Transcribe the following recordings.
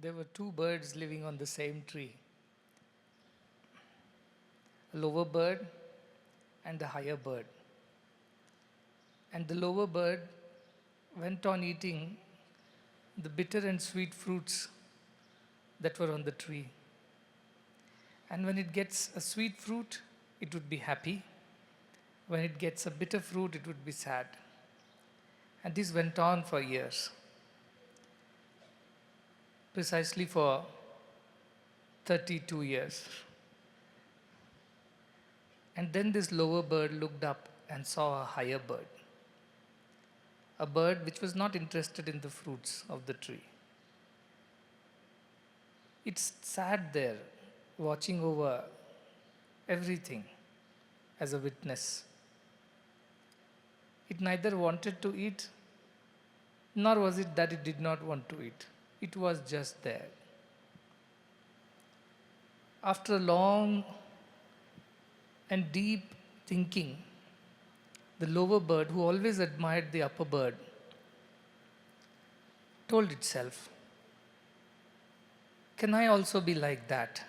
there were two birds living on the same tree, a lower bird and a higher bird. And the lower bird went on eating the bitter and sweet fruits that were on the tree. And when it gets a sweet fruit, it would be happy. When it gets a bitter fruit, it would be sad. And this went on for years, precisely for 32 years. And then this lower bird looked up and saw a higher bird, a bird which was not interested in the fruits of the tree. It sat there watching over everything as a witness. It neither wanted to eat, nor was it that it did not want to eat. It was just there. After a long and deep thinking, the lower bird, who always admired the upper bird, told itself, "Can I also be like that,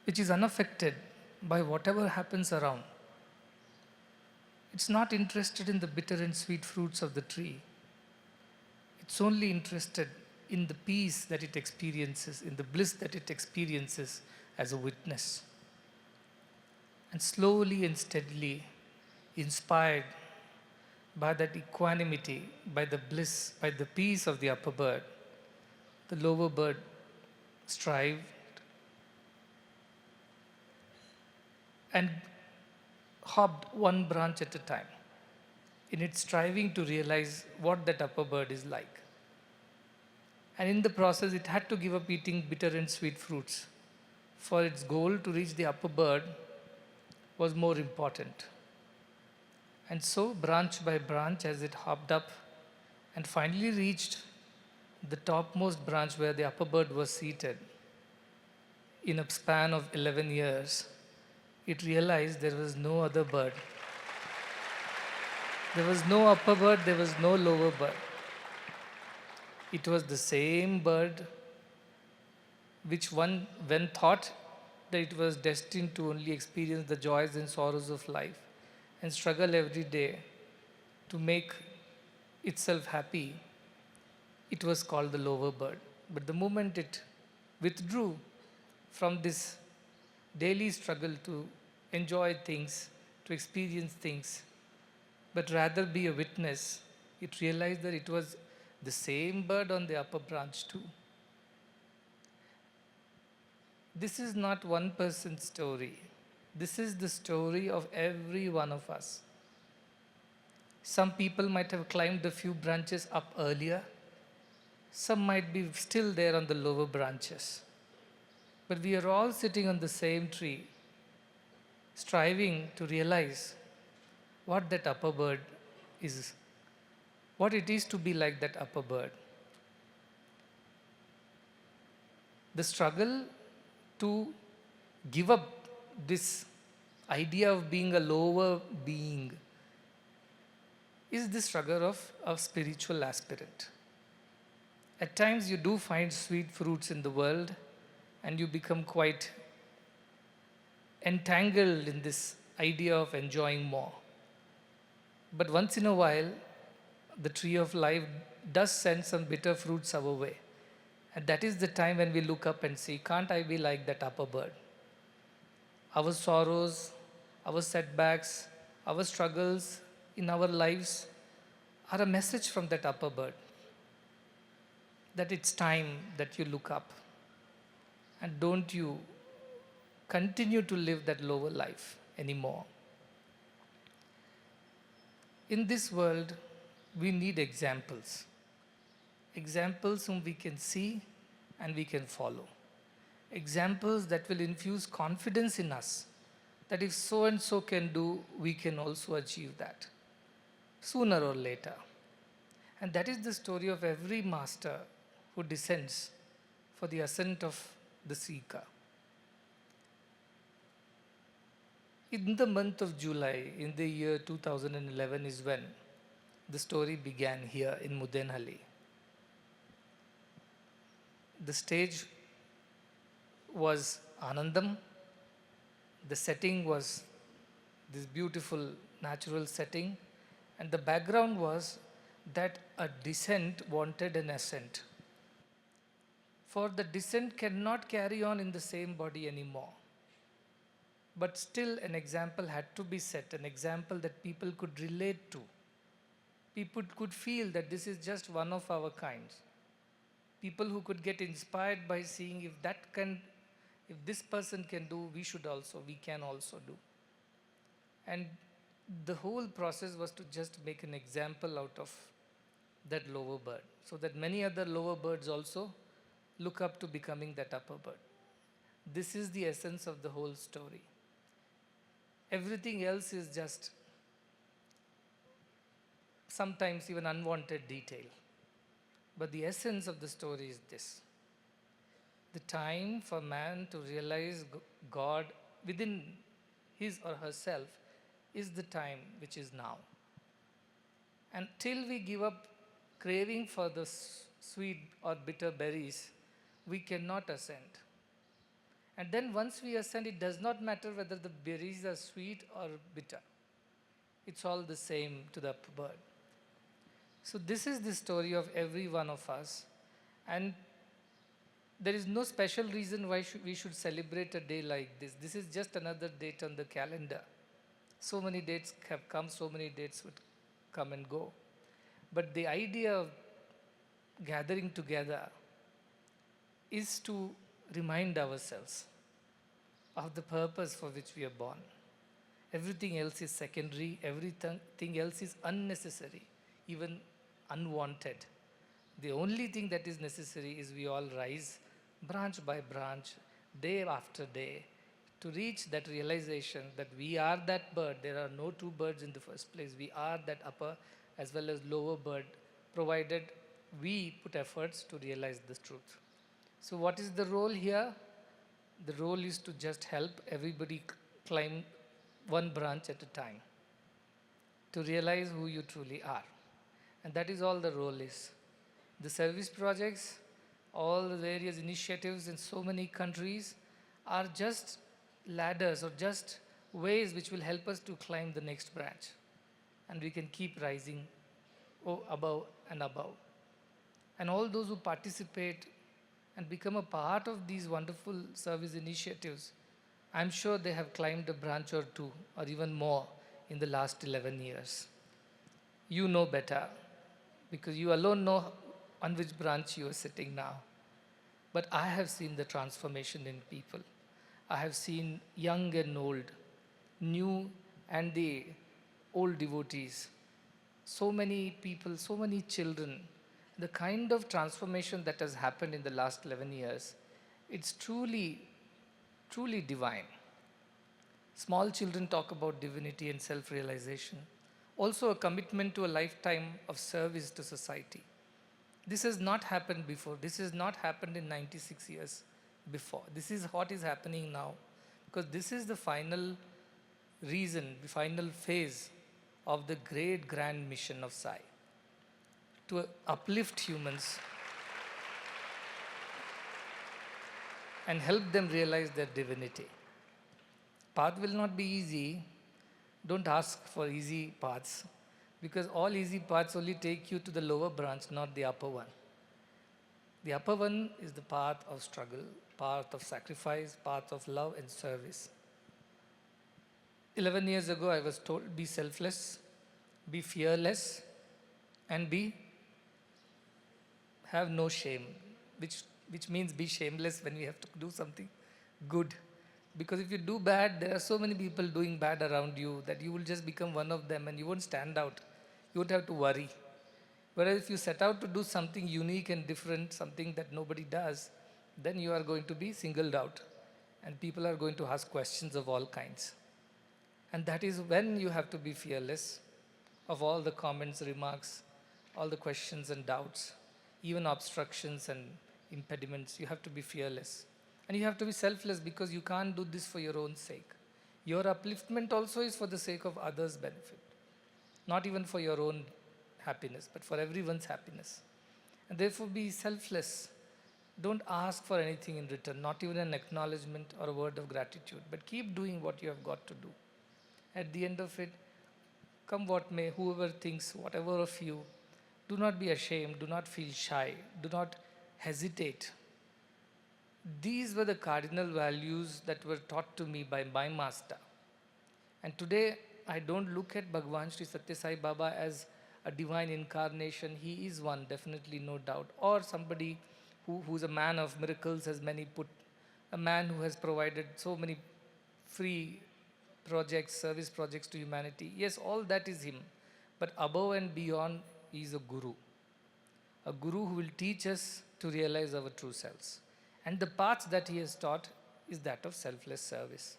which is unaffected by whatever happens around? It's not interested in the bitter and sweet fruits of the tree. It's only interested in the peace that it experiences, in the bliss that it experiences as a witness." And slowly and steadily, inspired by that equanimity, by the bliss, by the peace of the upper bird, the lower bird strived and hopped one branch at a time in its striving to realize what that upper bird is like. And in the process, it had to give up eating bitter and sweet fruits, for its goal to reach the upper bird was more important. And so, branch by branch, as it hopped up and finally reached the topmost branch where the upper bird was seated, in a span of 11 years, it realized there was no other bird. There was no upper bird, there was no lower bird. It was the same bird which one, when thought that it was destined to only experience the joys and sorrows of life and struggle every day to make itself happy, it was called the lower bird. But the moment it withdrew from this daily struggle to enjoy things, to experience things, but rather be a witness, it realized that it was the same bird on the upper branch too. This is not one person's story. This is the story of every one of us. Some people might have climbed a few branches up earlier. Some might be still there on the lower branches. But we are all sitting on the same tree, striving to realize what that upper bird is, what it is to be like that upper bird. The struggle to give up this idea of being a lower being is the struggle of a spiritual aspirant. At times you do find sweet fruits in the world and you become quite entangled in this idea of enjoying more. But once in a while, the tree of life does send some bitter fruits our way. And that is the time when we look up and see, can't I be like that upper bird? Our sorrows, our setbacks, our struggles in our lives are a message from that upper bird, that it's time that you look up and don't you continue to live that lower life anymore. In this world, we need examples. Examples whom we can see and we can follow. Examples that will infuse confidence in us, that if so and so can do, we can also achieve that, sooner or later. And that is the story of every master who descends for the ascent of the seeker. In the month of July, in the year 2011 is when the story began here in Mudenhalli. The stage was Anandam. The setting was this beautiful natural setting, and the background was that a descent wanted an ascent. For the descent cannot carry on in the same body anymore. But still, an example had to be set, an example that people could relate to. People could feel that this is just one of our kinds. People who could get inspired by seeing if this person can do, we can also do. And the whole process was to just make an example out of that lower bird, so that many other lower birds also look up to becoming that upper bird. This is the essence of the whole story. Everything else is just sometimes even unwanted detail. But the essence of the story is this: the time for man to realize God within his or herself is the time which is now. Until we give up craving for the sweet or bitter berries, we cannot ascend. And then once we ascend, it does not matter whether the berries are sweet or bitter. It's all the same to the bird. So this is the story of every one of us. And there is no special reason why we should celebrate a day like this. This is just another date on the calendar. So many dates have come, so many dates would come and go. But the idea of gathering together is to remind ourselves of the purpose for which we are born. Everything else is secondary, everything else is unnecessary, even unwanted. The only thing that is necessary is we all rise branch by branch, day after day, to reach that realization that we are that bird. There are no two birds in the first place. We are that upper as well as lower bird, provided we put efforts to realize this truth. So what is the role here? The role is to just help everybody climb one branch at a time, to realize who you truly are. And that is all the role is. The service projects, all the various initiatives in so many countries are just ladders or just ways which will help us to climb the next branch. And we can keep rising above and above. And all those who participate and become a part of these wonderful service initiatives, I'm sure they have climbed a branch or two or even more in the last 11 years. You know better, because you alone know on which branch you are sitting now. But I have seen the transformation in people. I have seen young and old, new and the old devotees, so many people, so many children. The kind of transformation that has happened in the last 11 years, it's truly, truly divine. Small children talk about divinity and self-realization. Also a commitment to a lifetime of service to society. This has not happened before. This has not happened in 96 years before. This is what is happening now. Because this is the final reason, the final phase of the great grand mission of Sai. To uplift humans and help them realize their divinity. Path will not be easy. Don't ask for easy paths, because all easy paths only take you to the lower branch, not the upper one. The upper one is the path of struggle, path of sacrifice, path of love and service. 11 years ago, I was told, be selfless, be fearless, and have no shame, which means be shameless when we have to do something good. Because if you do bad, there are so many people doing bad around you that you will just become one of them and you won't stand out. You won't have to worry. Whereas if you set out to do something unique and different, something that nobody does, then you are going to be singled out. And people are going to ask questions of all kinds. And that is when you have to be fearless of all the comments, remarks, all the questions and doubts, even obstructions and impediments. You have to be fearless. And you have to be selfless, because you can't do this for your own sake. Your upliftment also is for the sake of others' benefit. Not even for your own happiness, but for everyone's happiness. And therefore be selfless. Don't ask for anything in return, not even an acknowledgement or a word of gratitude, but keep doing what you have got to do. At the end of it, come what may, whoever thinks whatever of you, do not be ashamed, do not feel shy, do not hesitate. These were the cardinal values that were taught to me by my master. And today, I don't look at Bhagwan Sri Satya Sai Baba as a divine incarnation. He is one, definitely, no doubt. Or somebody who's a man of miracles, as many put, a man who has provided so many free projects, service projects to humanity. Yes, all that is him. But above and beyond, he is a guru. A guru who will teach us to realize our true selves. And the path that he has taught is that of selfless service.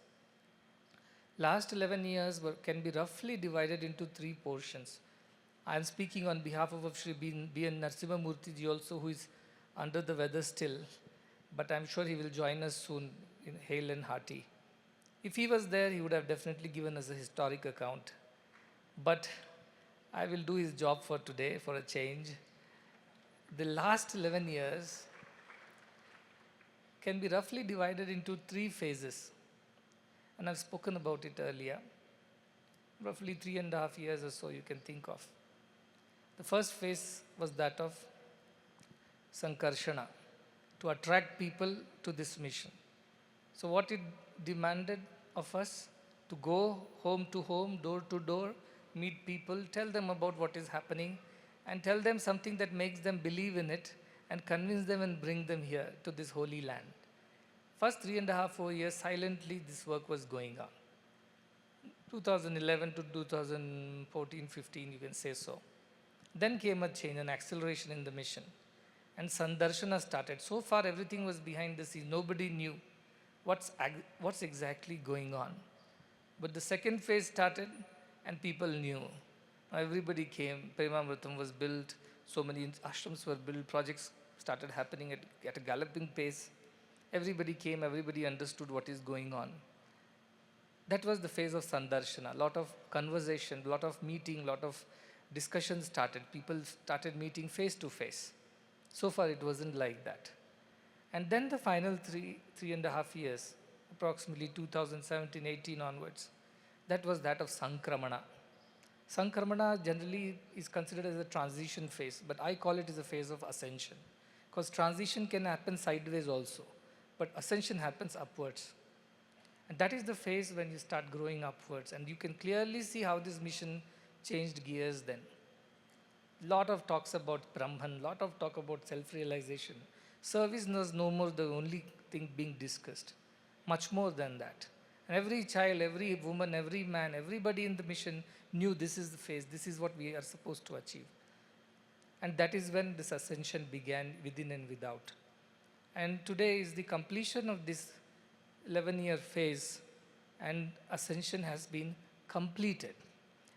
Last 11 years can be roughly divided into three portions. I am speaking on behalf of Sri B.N. Narasimha Murthy ji also, who is under the weather still, but I am sure he will join us soon in hale and hearty. If he was there, he would have definitely given us a historic account. But I will do his job for today for a change. The last 11 years can be roughly divided into three phases. And I've spoken about it earlier. Roughly 3.5 years or so you can think of. The first phase was that of Sankarshana, to attract people to this mission. So what it demanded of us, to go home to home, door to door, meet people, tell them about what is happening, and tell them something that makes them believe in it, and convince them and bring them here to this holy land. First 3.5-4 years, silently this work was going on. 2011 to 2014-15, you can say so. Then came a change, an acceleration in the mission. And Sandarshana started. So far, everything was behind the scenes. Nobody knew what's exactly going on. But the second phase started, and people knew. Everybody came. Premamritam was built. So many ashrams were built. Projects started happening at a galloping pace. Everybody came. Everybody understood what is going on. That was the phase of Sandarshana. A lot of conversation, a lot of meeting, a lot of discussions started. People started meeting face to face. So far, it wasn't like that. And then the final 3.5 years, approximately 2017-18 onwards, that was that of Sankramana. Sankramana generally is considered as a transition phase, but I call it as a phase of ascension. Because transition can happen sideways also, but ascension happens upwards. And that is the phase when you start growing upwards. And you can clearly see how this mission changed gears then. Lot of talks about Brahman, lot of talk about self-realization. Service was no more the only thing being discussed. Much more than that. And every child, every woman, every man, everybody in the mission knew this is the phase, this is what we are supposed to achieve. And that is when this ascension began within and without. And today is the completion of this 11-year phase, and ascension has been completed.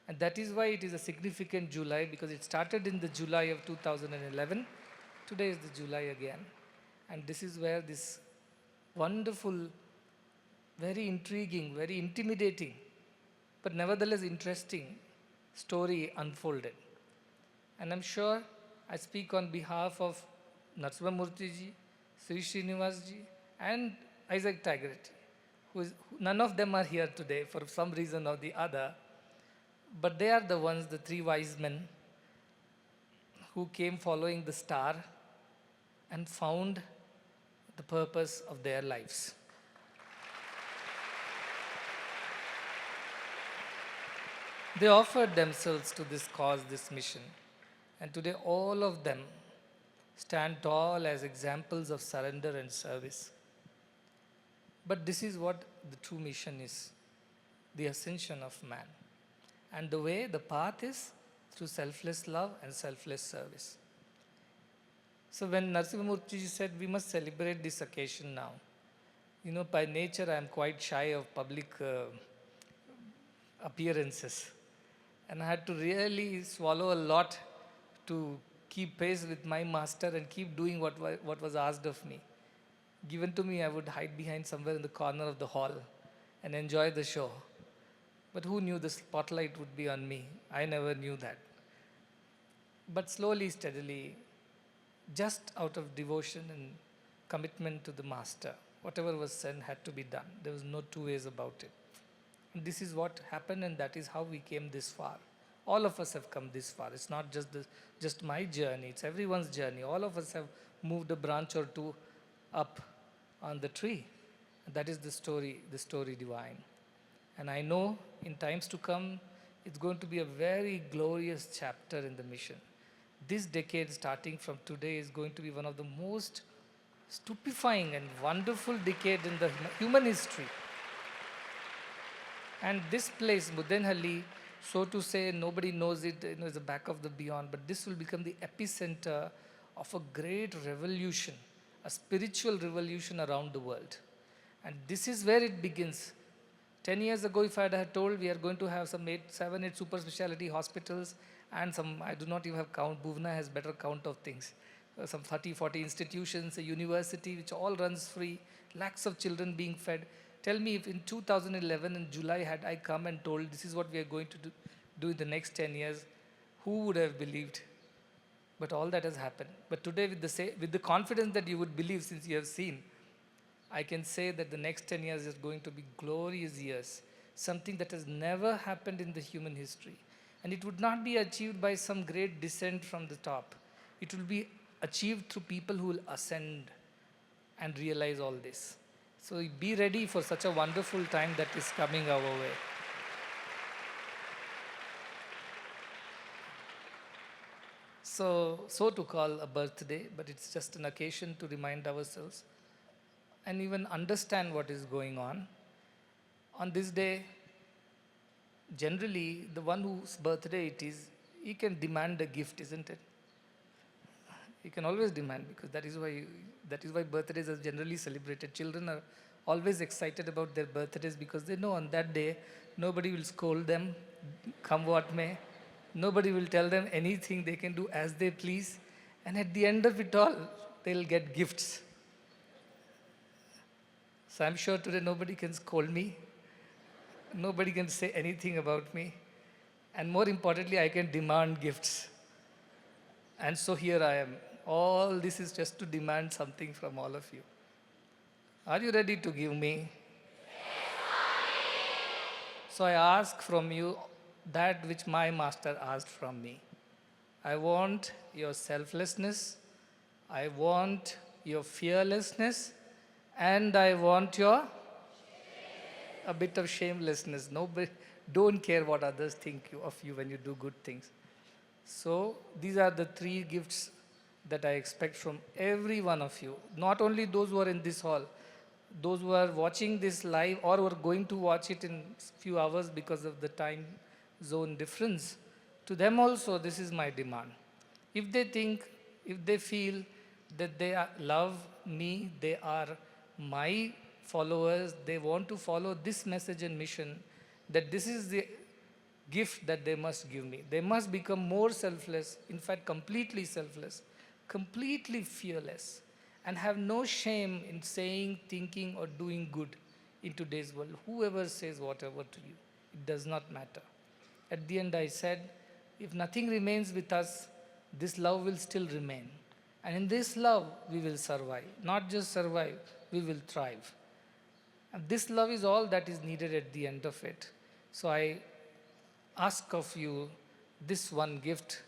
And that is why it is a significant July, because it started in the July of 2011. Today is the July again. And this is where this wonderful, very intriguing, very intimidating, but nevertheless interesting story unfolded. And I'm sure I speak on behalf of Narasimha Murthy ji, Sri Srinivas ji, and Isaac Tagarity, none of them are here today for some reason or the other. But they are the ones, the three wise men, who came following the star and found the purpose of their lives. They offered themselves to this cause, this mission. And today all of them stand tall as examples of surrender and service. But this is what the true mission is, the ascension of man. And the way, the path is through selfless love and selfless service. So when Narasimha Murthy said, we must celebrate this occasion now. You know, by nature, I am quite shy of public appearances. And I had to really swallow a lot to keep pace with my master and keep doing what was asked of me. Given to me, I would hide behind somewhere in the corner of the hall and enjoy the show. But who knew the spotlight would be on me? I never knew that. But slowly, steadily, just out of devotion and commitment to the master. Whatever was said had to be done. There was no two ways about it. And this is what happened, and that is how we came this far. All of us have come this far. It's not just my journey, it's everyone's journey. All of us have moved a branch or two up on the tree. And that is the story divine. And I know in times to come, it's going to be a very glorious chapter in the mission. This decade, starting from today, is going to be one of the most stupefying and wonderful decade in the human history. And this place, Mudenhalli, so to say, nobody knows it, is the back of the beyond, but this will become the epicenter of a great revolution, a spiritual revolution around the world. And this is where it begins. 10 years ago, if I had told we are going to have some 7, 8 super specialty hospitals and some, I do not even have count, Bhuvna has better count of things, some 30, 40 institutions, a university which all runs free, lakhs of children being fed. Tell me if in 2011 in July had I come and told this is what we are going to do in the next 10 years, who would have believed? But all that has happened. But today with the confidence that you would believe since you have seen, I can say that the next 10 years is going to be glorious years, something that has never happened in the human history. And it would not be achieved by some great descent from the top. It will be achieved through people who will ascend and realize all this. So be ready for such a wonderful time that is coming our way. So to call a birthday, but it's just an occasion to remind ourselves and even understand what is going on. On this day, generally, the one whose birthday it is, he can demand a gift, isn't it? He can always demand, because that is why birthdays are generally celebrated. Children are always excited about their birthdays because they know on that day, nobody will scold them, come what may. Nobody will tell them anything. They can do as they please. And at the end of it all, they'll get gifts. So I'm sure today nobody can scold me. Nobody can say anything about me. And more importantly, I can demand gifts. And so here I am. All this is just to demand something from all of you. Are you ready to give me? So I ask from you that which my master asked from me. I want your selflessness. I want your fearlessness. And I want a bit of shamelessness. Nobody, don't care what others think of you when you do good things. So these are the 3 gifts that I expect from every one of you. Not only those who are in this hall, those who are watching this live or who are going to watch it in few hours because of the time zone difference. To them also, this is my demand. If they feel that they love me, they are my followers, they want to follow this message and mission, that this is the gift that they must give me. They must become more selfless, in fact, completely selfless, completely fearless, and have no shame in saying, thinking, or doing good in today's world. Whoever says whatever to you, it does not matter. At the end, I said, if nothing remains with us, this love will still remain. And in this love, we will survive. Not just survive, we will thrive. And this love is all that is needed at the end of it. So I ask of you this one gift,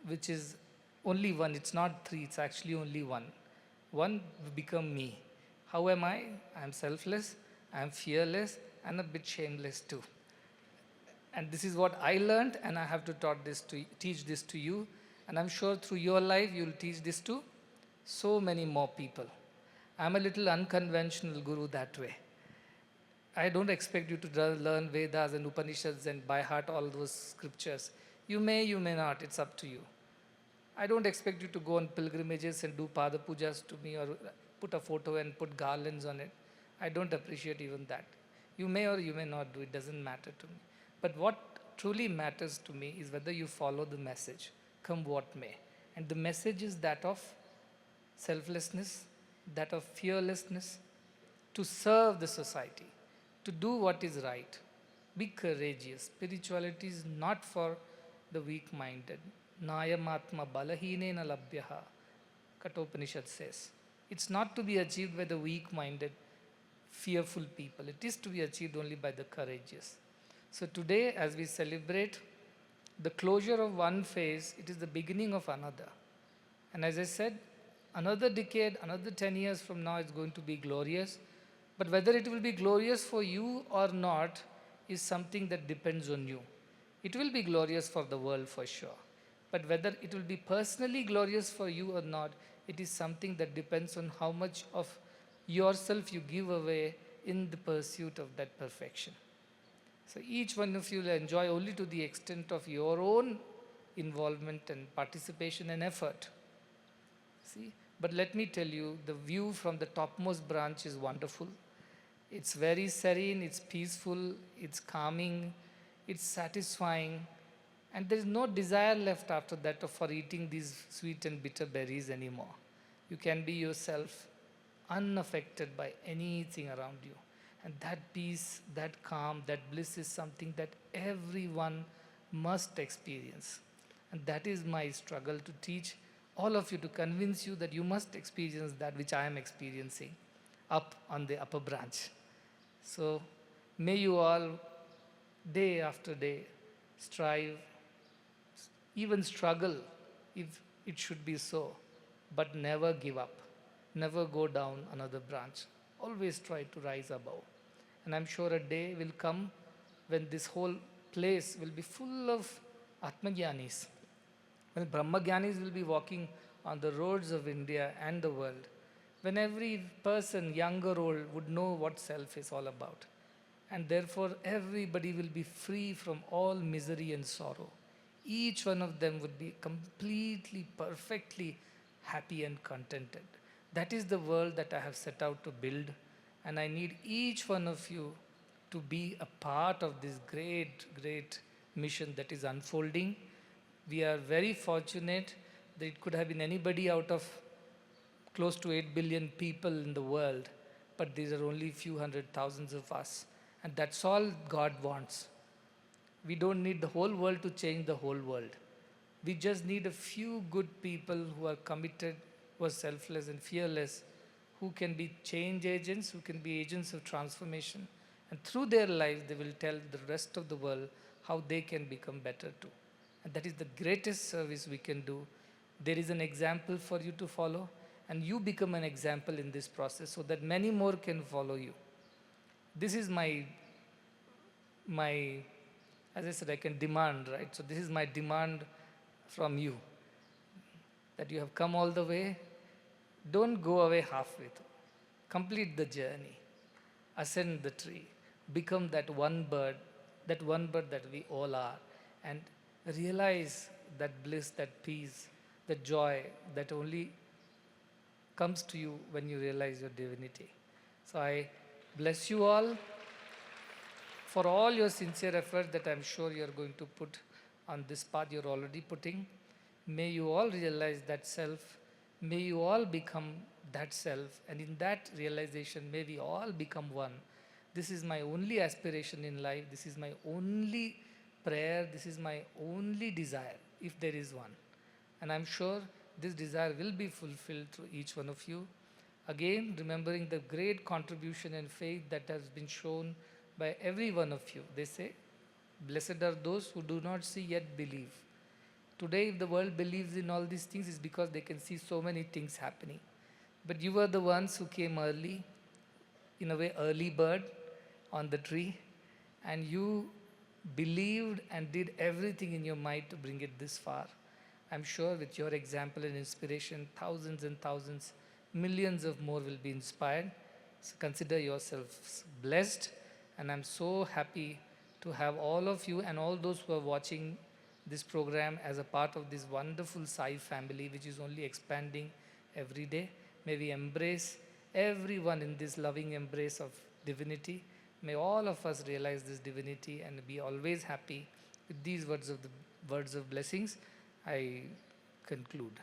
which is only one. It's not 3, it's actually only one. One, become me. How am I? I'm selfless, I'm fearless, and a bit shameless too. And this is what I learned, and I have to teach this to you. And I'm sure through your life, you'll teach this to so many more people. I'm a little unconventional guru that way. I don't expect you to learn Vedas and Upanishads and by heart all those scriptures. You may not, it's up to you. I don't expect you to go on pilgrimages and do pada pujas to me or put a photo and put garlands on it. I don't appreciate even that. You may or you may not do, it doesn't matter to me. But what truly matters to me is whether you follow the message, come what may. And the message is that of selflessness, that of fearlessness, to serve the society, to do what is right. Be courageous. Spirituality is not for the weak-minded. Nayamatma balahinena labhyaha, Kathopanishad says. It's not to be achieved by the weak-minded, fearful people. It is to be achieved only by the courageous. So today, as we celebrate the closure of one phase, it is the beginning of another. And as I said, another decade, another 10 years from now is going to be glorious. But whether it will be glorious for you or not is something that depends on you. It will be glorious for the world for sure. But whether it will be personally glorious for you or not, it is something that depends on how much of yourself you give away in the pursuit of that perfection. So each one of you will enjoy only to the extent of your own involvement and participation and effort. See, but let me tell you, the view from the topmost branch is wonderful. It's very serene, it's peaceful, it's calming, it's satisfying, and there is no desire left after that for eating these sweet and bitter berries anymore. You can be yourself, unaffected by anything around you. And that peace, that calm, that bliss is something that everyone must experience. And that is my struggle to teach all of you, to convince you that you must experience that which I am experiencing up on the upper branch. So may you all, day after day, strive, even struggle if it should be so, but never give up. Never go down another branch. Always try to rise above. And I'm sure a day will come when this whole place will be full of Atmagyanis. When Brahmagyanis will be walking on the roads of India and the world. When every person, young or old, would know what self is all about. And therefore, everybody will be free from all misery and sorrow. Each one of them would be completely, perfectly happy and contented. That is the world that I have set out to build. And I need each one of you to be a part of this great, great mission that is unfolding. We are very fortunate that it could have been anybody out of close to 8 billion people in the world, but these are only few hundred thousands of us. And that's all God wants. We don't need the whole world to change the whole world. We just need a few good people who are committed, who are selfless and fearless, who can be change agents, who can be agents of transformation. And through their lives, they will tell the rest of the world how they can become better too. And that is the greatest service we can do. There is an example for you to follow, and you become an example in this process so that many more can follow you. This is my, as I said, I can demand, right? So this is my demand from you, that you have come all the way. Don't go away halfway through. Complete the journey. Ascend the tree. Become that one bird that we all are. And realize that bliss, that peace, that joy that only comes to you when you realize your divinity. So I bless you all for all your sincere effort that I'm sure you're going to put on this path you're already putting. May you all realize that self. May you all become that self. And in that realization, may we all become one. This is my only aspiration in life. This is my only prayer. This is my only desire, if there is one. And I'm sure this desire will be fulfilled through each one of you. Again, remembering the great contribution and faith that has been shown by every one of you. They say, blessed are those who do not see yet believe. Today, if the world believes in all these things, it's because they can see so many things happening. But you were the ones who came early, in a way, early bird on the tree, and you believed and did everything in your might to bring it this far. I'm sure with your example and inspiration, thousands and thousands, millions of more will be inspired. So consider yourselves blessed, and I'm so happy to have all of you and all those who are watching this program as a part of this wonderful Sai family, which is only expanding every day. May we embrace everyone in this loving embrace of divinity. May all of us realize this divinity and be always happy. With these words of blessings, I conclude.